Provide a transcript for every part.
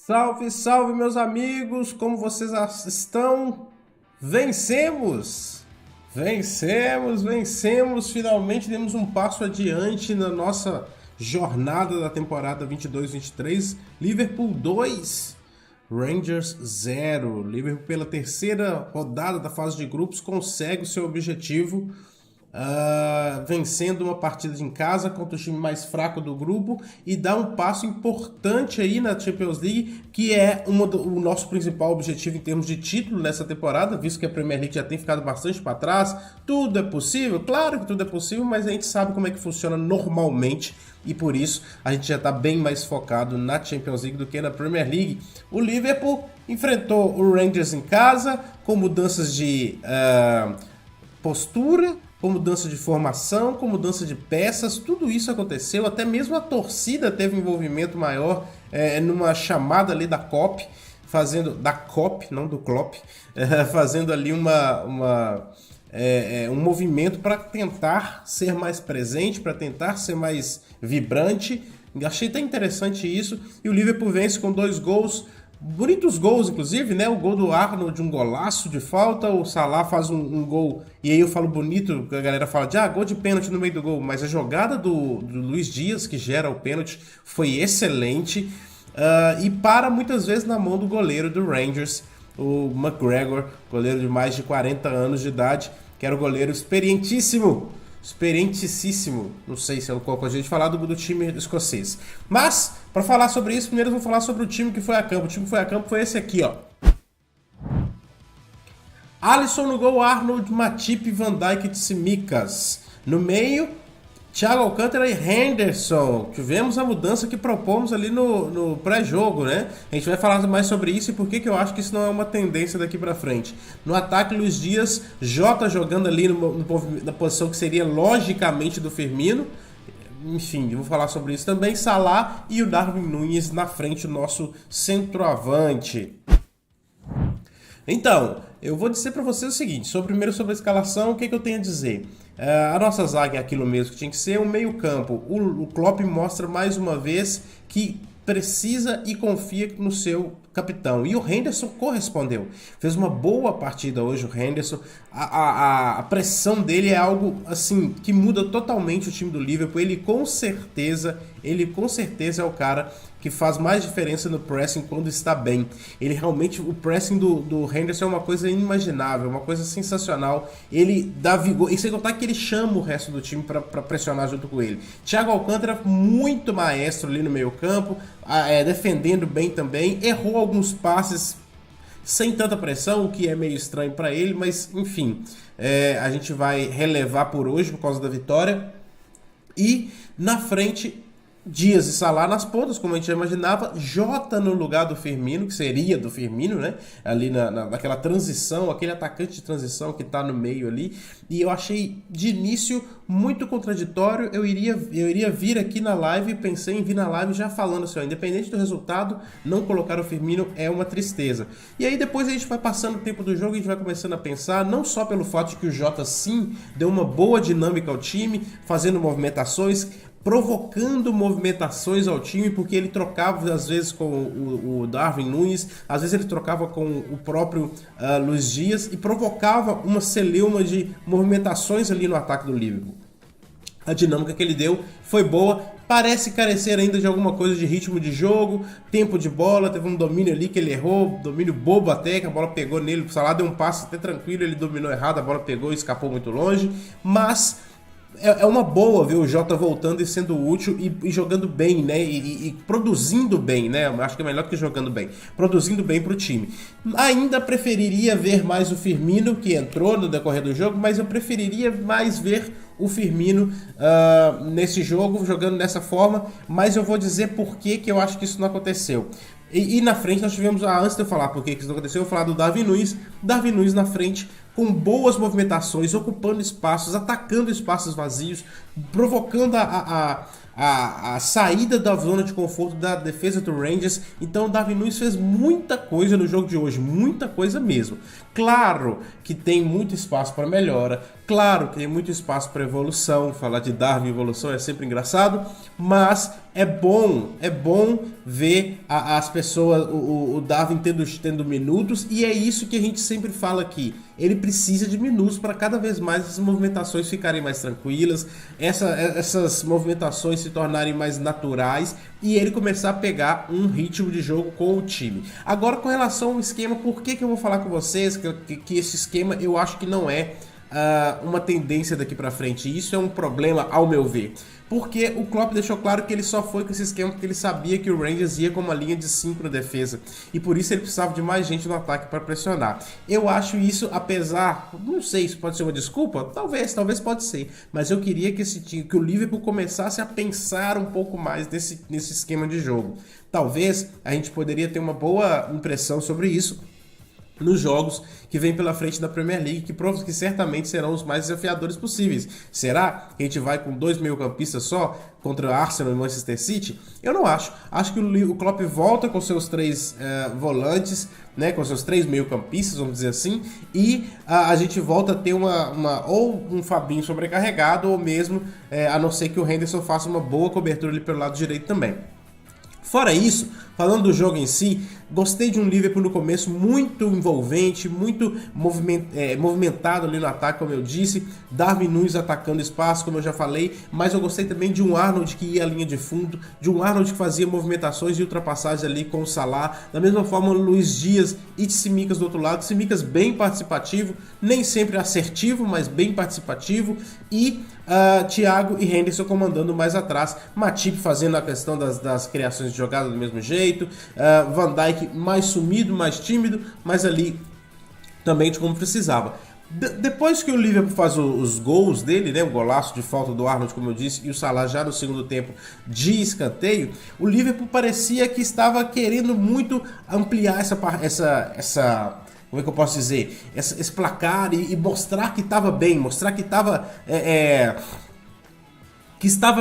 Salve, salve, meus amigos! Como vocês estão? Vencemos! Vencemos! Finalmente demos um passo adiante na nossa jornada da temporada 22-23. Liverpool 2, Rangers 0. Liverpool, pela terceira rodada da fase de grupos, consegue o seu objetivo, vencendo uma partida em casa contra o time mais fraco do grupo e dá um passo importante aí na Champions League, que é o nosso principal objetivo em termos de título nessa temporada, visto que a Premier League já tem ficado bastante para trás. Tudo é possível? Claro que tudo é possível, mas a gente sabe como é que funciona normalmente e por isso a gente já está bem mais focado na Champions League do que na Premier League. O Liverpool enfrentou o Rangers em casa com mudanças de postura, com mudança de formação, com mudança de peças, tudo isso aconteceu, até mesmo a torcida teve envolvimento maior numa chamada ali da COP, não do Klopp, fazendo ali um movimento para tentar ser mais presente, para tentar ser mais vibrante. Achei até interessante isso, e o Liverpool vence com 2 gols, bonitos gols, inclusive, né? O gol do Arnold, um golaço de falta. O Salah faz um gol, e aí eu falo bonito, a galera fala de gol de pênalti no meio do gol, mas a jogada do Luiz Dias, que gera o pênalti, foi excelente, e para muitas vezes na mão do goleiro do Rangers, o McGregor, goleiro de mais de 40 anos de idade, que era o goleiro experientíssimo, não sei se é qual a gente falar do time escocês. Mas, para falar sobre isso, primeiro eu vou falar sobre o time que foi a campo. O time que foi a campo foi esse aqui, ó. Alisson no gol, Arnold, Matip, Van Dijk e Tsimikas. No meio, Thiago Alcântara e Henderson. Tivemos a mudança que propomos ali no pré-jogo, né? A gente vai falar mais sobre isso e por que eu acho que isso não é uma tendência daqui pra frente. No ataque, Luiz Dias, Jota jogando ali na posição que seria logicamente do Firmino. Enfim, eu vou falar sobre isso também. Salah e o Darwin Núñez na frente, o nosso centroavante. Então, eu vou dizer para vocês o seguinte, primeiro sobre a escalação, o que eu tenho a dizer? A nossa zaga é aquilo mesmo que tinha que ser, o meio campo. O Klopp mostra mais uma vez que precisa e confia no seu capitão. E o Henderson correspondeu. Fez uma boa partida hoje o Henderson. A pressão dele é algo assim que muda totalmente o time do Liverpool. Ele com certeza é o cara que faz mais diferença no pressing quando está bem. Ele realmente, o pressing do Henderson é uma coisa inimaginável, uma coisa sensacional. Ele dá vigor, e sem contar que ele chama o resto do time para pressionar junto com ele. Thiago Alcântara, muito maestro ali no meio campo, defendendo bem também, errou alguns passes sem tanta pressão, o que é meio estranho para ele, mas enfim, a gente vai relevar por hoje por causa da vitória. E na frente, Dias e Salah nas pontas, como a gente já imaginava. Jota no lugar do Firmino, que seria do Firmino, né? Ali naquela transição, aquele atacante de transição que tá no meio ali. E eu achei de início muito contraditório. Eu iria vir aqui na live e pensei em vir na live já falando assim, ó, independente do resultado, não colocar o Firmino é uma tristeza. E aí depois a gente vai passando o tempo do jogo e a gente vai começando a pensar, não só pelo fato de que o Jota sim deu uma boa dinâmica ao time, fazendo movimentações, provocando movimentações ao time, porque ele trocava às vezes com o Darwin Núñez, às vezes ele trocava com o próprio Luiz Dias e provocava uma celeuma de movimentações ali no ataque do Liverpool. A dinâmica que ele deu foi boa, parece carecer ainda de alguma coisa de ritmo de jogo, tempo de bola, teve um domínio ali que ele errou, domínio bobo até, que a bola pegou nele, o Salah deu um passe até tranquilo, ele dominou errado, a bola pegou e escapou muito longe, mas é uma boa ver o Jota voltando e sendo útil e jogando bem, né? E produzindo bem, né? Acho que é melhor do que jogando bem. Produzindo bem para o time. Ainda preferiria ver mais o Firmino, que entrou no decorrer do jogo, mas eu preferiria mais ver o Firmino nesse jogo, jogando dessa forma. Mas eu vou dizer por que eu acho que isso não aconteceu. E na frente nós tivemos, antes de eu falar por que isso não aconteceu, eu vou falar do Darwin Núñez. Darwin Núñez na frente, com boas movimentações, ocupando espaços, atacando espaços vazios, provocando a saída da zona de conforto da defesa do Rangers. Então o Darwin Núñez fez muita coisa no jogo de hoje, muita coisa mesmo. Claro que tem muito espaço para melhora, Claro que tem muito espaço para evolução, falar de Darwin e evolução é sempre engraçado, mas é bom ver as pessoas, o Darwin tendo minutos, e é isso que a gente sempre fala aqui. Ele precisa de minutos para cada vez mais essas movimentações ficarem mais tranquilas, essas movimentações se tornarem mais naturais e ele começar a pegar um ritmo de jogo com o time. Agora, com relação ao esquema, por que eu vou falar com vocês que esse esquema eu acho que não é uma tendência daqui pra frente? Isso é um problema, ao meu ver, porque o Klopp deixou claro que ele só foi com esse esquema porque ele sabia que o Rangers ia com uma linha de 5 na defesa e por isso ele precisava de mais gente no ataque para pressionar. Eu acho isso, apesar, não sei se pode ser uma desculpa, talvez pode ser, mas eu queria que o Liverpool começasse a pensar um pouco mais nesse esquema de jogo. Talvez a gente poderia ter uma boa impressão sobre isso nos jogos que vem pela frente da Premier League, que certamente serão os mais desafiadores possíveis. Será que a gente vai com 2 meio-campistas só contra Arsenal e Manchester City? Eu não acho. Acho que o Klopp volta com seus 3 volantes, né, com seus 3 meio-campistas, vamos dizer assim, e a gente volta a ter ou um Fabinho sobrecarregado, ou mesmo, a não ser que o Henderson faça uma boa cobertura ali pelo lado direito também. Fora isso, falando do jogo em si, gostei de um Liverpool no começo muito envolvente, muito movimentado ali no ataque, como eu disse. Darwin Núñez atacando espaço, como eu já falei, mas eu gostei também de um Arnold que ia à linha de fundo, de um Arnold que fazia movimentações e ultrapassagens ali com o Salah. Da mesma forma, o Luiz Dias e Tsimikas do outro lado. Tsimikas bem participativo, nem sempre assertivo, mas bem participativo. E Thiago e Henderson comandando mais atrás. Matip fazendo a questão das criações de jogada do mesmo jeito. Van Dijk mais sumido, mais tímido, mas ali também de como precisava. Depois que o Liverpool faz os gols dele, né, o golaço de falta do Arnold, como eu disse, e o Salah já no segundo tempo de escanteio, o Liverpool parecia que estava querendo muito ampliar essa como é que eu posso dizer? Esse placar e mostrar que estava bem, mostrar que estava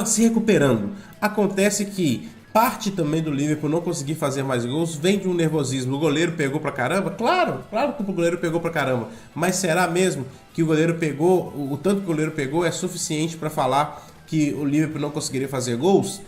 se recuperando. Acontece que parte também do Liverpool não conseguir fazer mais gols vem de um nervosismo. O goleiro pegou pra caramba? Claro que o goleiro pegou pra caramba. Mas será mesmo que o goleiro pegou, o tanto que o goleiro pegou é suficiente para falar que o Liverpool não conseguiria fazer gols?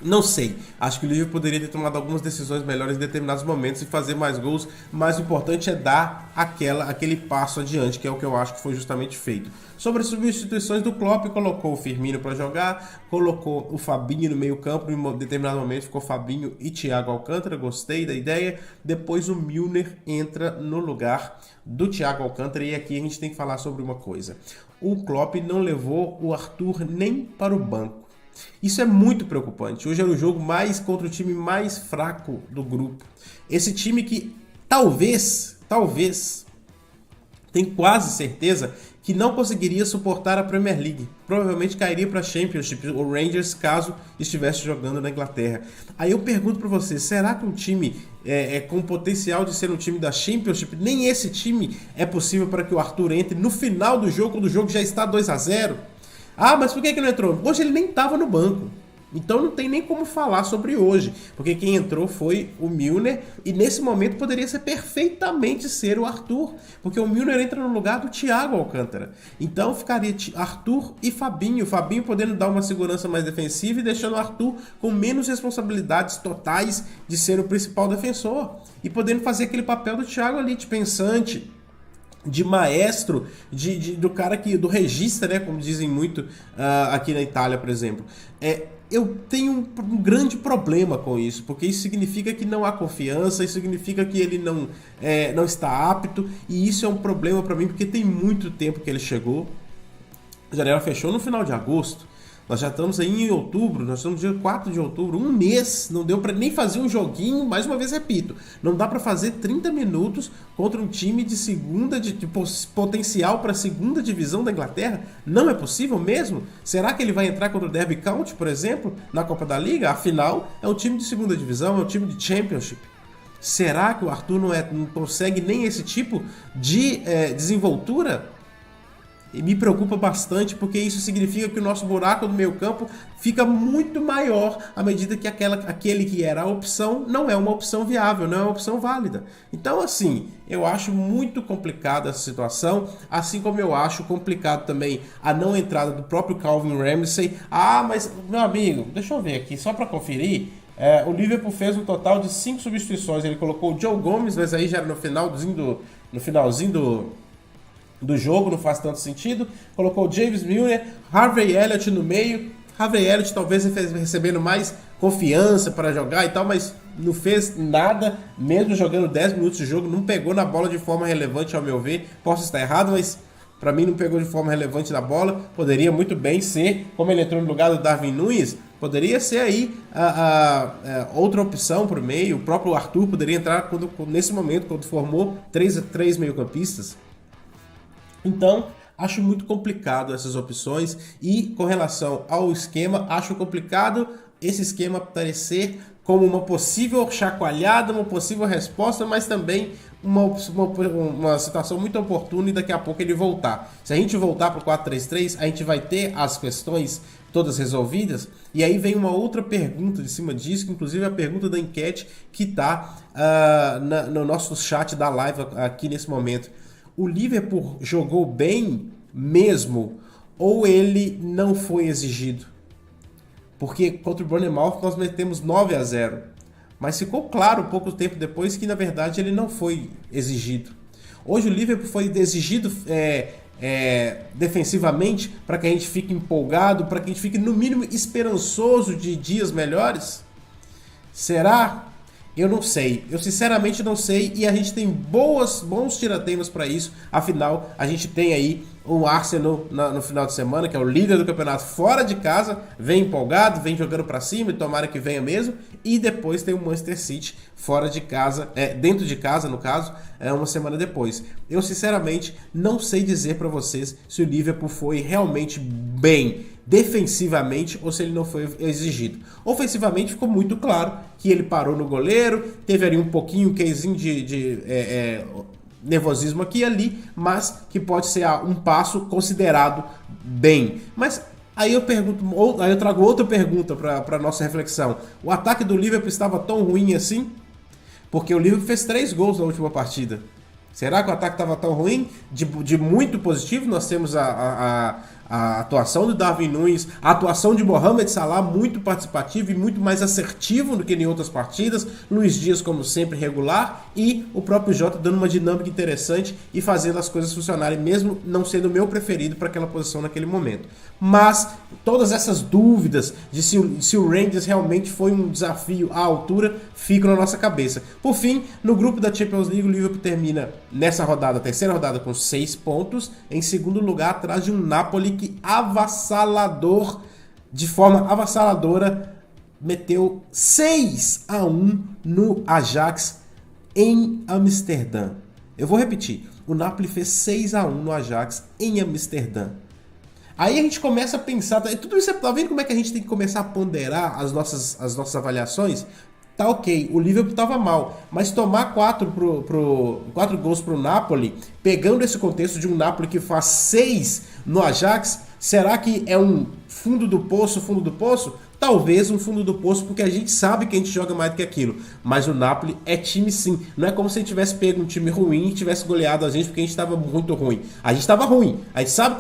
Não sei, acho que o Liverpool poderia ter tomado algumas decisões melhores em determinados momentos e fazer mais gols, mas o importante é dar aquele passo adiante, que é o que eu acho que foi justamente feito. Sobre as substituições do Klopp, colocou o Firmino para jogar, colocou o Fabinho no meio campo, em determinado momento ficou Fabinho e Thiago Alcântara, gostei da ideia. Depois o Milner entra no lugar do Thiago Alcântara e aqui a gente tem que falar sobre uma coisa. O Klopp não levou o Arthur nem para o banco. Isso é muito preocupante. Hoje era o jogo contra o time mais fraco do grupo. Esse time que talvez, tenho quase certeza que não conseguiria suportar a Premier League. Provavelmente cairia para a Championship, o Rangers, caso estivesse jogando na Inglaterra. Aí eu pergunto para você, será que um time com potencial de ser um time da Championship, nem esse time é possível para que o Arthur entre no final do jogo, quando o jogo já está 2-0? Ah, mas por que não entrou? Hoje ele nem estava no banco. Então não tem nem como falar sobre hoje. Porque quem entrou foi o Milner. E nesse momento poderia ser perfeitamente ser o Arthur. Porque o Milner entra no lugar do Thiago Alcântara. Então ficaria Arthur e Fabinho. Fabinho podendo dar uma segurança mais defensiva e deixando o Arthur com menos responsabilidades totais de ser o principal defensor. E podendo fazer aquele papel do Thiago ali, de pensante, de maestro, do cara do regista, né, como dizem muito aqui na Itália, por exemplo. Eu tenho um grande problema com isso, porque isso significa que não há confiança, isso significa que ele não está apto, e isso é um problema para mim, porque tem muito tempo que ele chegou. A janela fechou no final de agosto. Nós já estamos aí em outubro, nós estamos no dia 4 de outubro, um mês, não deu para nem fazer um joguinho, mais uma vez repito, não dá para fazer 30 minutos contra um time de segunda, de potencial para a segunda divisão da Inglaterra? Não é possível mesmo? Será que ele vai entrar contra o Derby County, por exemplo, na Copa da Liga? Afinal, é um time de segunda divisão, é um time de Championship. Será que o Arthur não consegue nem esse tipo de desenvoltura? e me preocupa bastante, porque isso significa que o nosso buraco do meio campo fica muito maior à medida que aquele que era a opção não é uma opção viável, não é uma opção válida. Então, assim, eu acho muito complicada essa situação, assim como eu acho complicado também a não entrada do próprio Calvin Ramsey. Ah, mas, meu amigo, deixa eu ver aqui, só para conferir. O Liverpool fez um total de 5 substituições. Ele colocou o Joe Gomes, mas aí já era no finalzinho do jogo, não faz tanto sentido. Colocou o James Milner, Harvey Elliott no meio. Harvey Elliott talvez recebendo mais confiança para jogar e tal, mas não fez nada, mesmo jogando 10 minutos de jogo, não pegou na bola de forma relevante, ao meu ver. Posso estar errado, mas para mim não pegou de forma relevante na bola. Poderia muito bem ser, como ele entrou no lugar do Darwin Núñez, poderia ser aí outra opção para o meio. O próprio Arthur poderia entrar nesse momento, quando formou três meio-campistas. Então, acho muito complicado essas opções. E com relação ao esquema, acho complicado esse esquema parecer como uma possível chacoalhada, uma possível resposta, mas também uma situação muito oportuna e daqui a pouco ele voltar. Se a gente voltar para o 4-3-3, a gente vai ter as questões todas resolvidas. E aí vem uma outra pergunta de cima disso, que inclusive é a pergunta da enquete que está no nosso chat da live aqui nesse momento. O Liverpool jogou bem mesmo ou ele não foi exigido? Porque contra o Bournemouth nós metemos 9-0. Mas ficou claro pouco tempo depois que na verdade ele não foi exigido. Hoje o Liverpool foi exigido defensivamente para que a gente fique empolgado, para que a gente fique no mínimo esperançoso de dias melhores? Será? Eu não sei, eu sinceramente não sei, e a gente tem bons tirateimas para isso. Afinal, a gente tem aí o Arsenal no final de semana, que é o líder do campeonato fora de casa, vem empolgado, vem jogando para cima e tomara que venha mesmo. E depois tem o Manchester City fora de casa, dentro de casa no caso, uma semana depois. Eu sinceramente não sei dizer para vocês se o Liverpool foi realmente bem defensivamente ou se ele não foi exigido. Ofensivamente ficou muito claro que ele parou no goleiro, teve ali um pouquinho um casezinho de nervosismo aqui e ali, mas que pode ser um passo considerado bem. Mas aí eu trago outra pergunta para nossa reflexão. O ataque do Liverpool estava tão ruim assim? Porque o Liverpool fez 3 gols na última partida. Será que o ataque estava tão ruim? De muito positivo, nós temos a atuação do Darwin Núñez, a atuação de Mohamed Salah muito participativo e muito mais assertivo do que em outras partidas, Luiz Dias como sempre regular e o próprio Jota dando uma dinâmica interessante e fazendo as coisas funcionarem, mesmo não sendo o meu preferido para aquela posição naquele momento. Mas todas essas dúvidas de se o Rangers realmente foi um desafio à altura ficam na nossa cabeça. Por fim, no grupo da Champions League, o Liverpool termina nessa rodada, a terceira rodada, com 6 pontos, em segundo lugar atrás de um Napoli que de forma avassaladora, meteu 6-1 no Ajax em Amsterdã. Eu vou repetir, o Napoli fez 6-1 no Ajax em Amsterdã. Aí a gente começa a pensar, tudo isso, tá vendo como é que a gente tem que começar a ponderar as nossas avaliações? Tá ok, o Liverpool tava mal, mas tomar 4 gols pro Napoli, pegando esse contexto de um Napoli que faz 6 no Ajax, será que é um fundo do poço? Talvez um fundo do poço, porque a gente sabe que a gente joga mais do que aquilo. Mas o Napoli é time sim. Não é como se a gente tivesse pego um time ruim e tivesse goleado a gente porque a gente estava muito ruim. A gente estava ruim. A gente sabe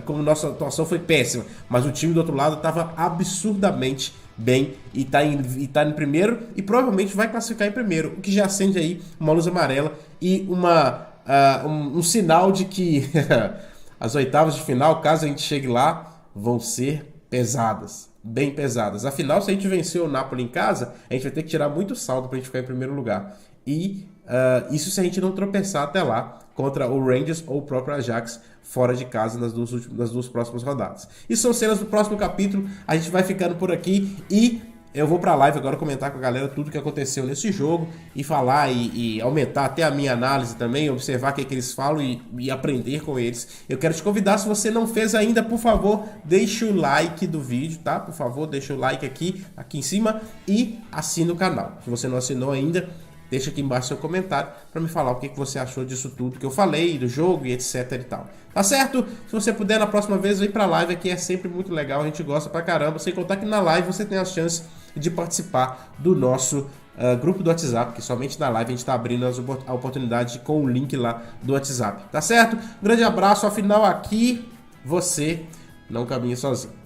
como nossa atuação foi péssima. Mas o time do outro lado estava absurdamente bem e tá em primeiro e provavelmente vai classificar em primeiro. O que já acende aí uma luz amarela e um sinal de que as oitavas de final, caso a gente chegue lá, vão ser pesadas. Bem pesadas. Afinal, se a gente vencer o Napoli em casa, a gente vai ter que tirar muito saldo pra gente ficar em primeiro lugar. E isso se a gente não tropeçar até lá contra o Rangers ou o próprio Ajax fora de casa nas duas próximas rodadas. Isso são cenas do próximo capítulo. A gente vai ficando por aqui e eu vou pra live agora comentar com a galera tudo que aconteceu nesse jogo e falar e aumentar até a minha análise também, observar o que eles falam e aprender com eles. Eu quero te convidar, se você não fez ainda, por favor, deixa o like do vídeo, tá? Por favor, deixa o like aqui em cima e assina o canal. Se você não assinou ainda, deixa aqui embaixo seu comentário para me falar o que você achou disso tudo que eu falei, do jogo e etc e tal. Tá certo? Se você puder, na próxima vez, vem pra live aqui, é sempre muito legal, a gente gosta pra caramba. Sem contar que na live você tem a chance de participar do nosso grupo do WhatsApp, que somente na live a gente tá abrindo a oportunidade com o link lá do WhatsApp. Tá certo? Um grande abraço, afinal aqui você não caminha sozinho.